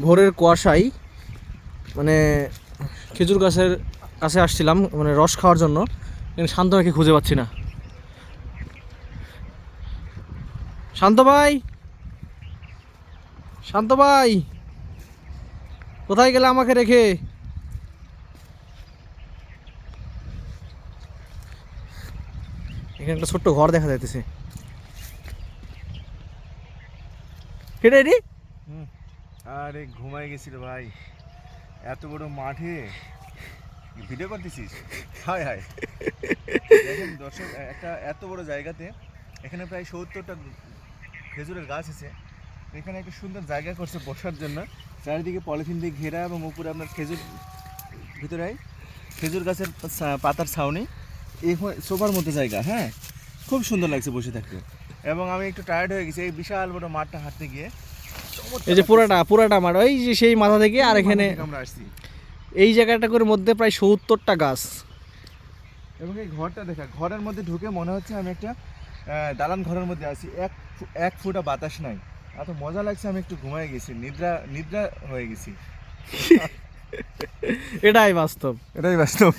ভোরের কুয়াশায় মানে খেজুর গাছের কাছে আসছিলাম মানে রস খাওয়ার জন্য, কিন্তু শান্ত ভাইকে খুঁজে পাচ্ছি না। শান্ত ভাই, শান্ত ভাই, কোথায় গেলে আমাকে রেখে? এখানে একটা ছোট্ট ঘর দেখা যাইতেছে। কেটে এটি আরে ঘুমাই গেছিল ভাই, এত বড় মাঠে ভিডিও করতেছিস? হায় হায়, দেখেন দর্শক, একটা এত বড় জায়গাতে এখানে প্রায় 70টা খেজুরের গাছ আছে। এখানে একটা সুন্দর জায়গা করছে বসার জন্য, চারিদিকে পলিথিন দিয়ে ঘেরা এবং উপরে আপনার খেজুর ভিতরে খেজুর গাছের পাতার ছাউনি, এই সোফার মতো জায়গা। হ্যাঁ, খুব সুন্দর লাগছে বসে থাকতে। এবং আমি একটু টায়ার্ড হয়ে গেছি এই বিশাল বড় মাঠটা হাঁটতে গিয়ে। এই যে পুরাটা মাঠ, ওই যে সেই মাথা থেকে আর এখানে আমরা আসছি, এই জায়গাটা করে মধ্যে প্রায় 70টা গাছ। এবং এই ঘরটা দেখা, ঘরের মধ্যে ঢুকে মনে হচ্ছে আমি একটা দালান ঘরের মধ্যে আছি। এক ফুটা বাতাস নাই, এত মজা লাগছে। আমি একটু ঘুমাই গেছি, নিদ্রা হয়ে গেছি। এটাই বাস্তব। এটাই বাস্তব।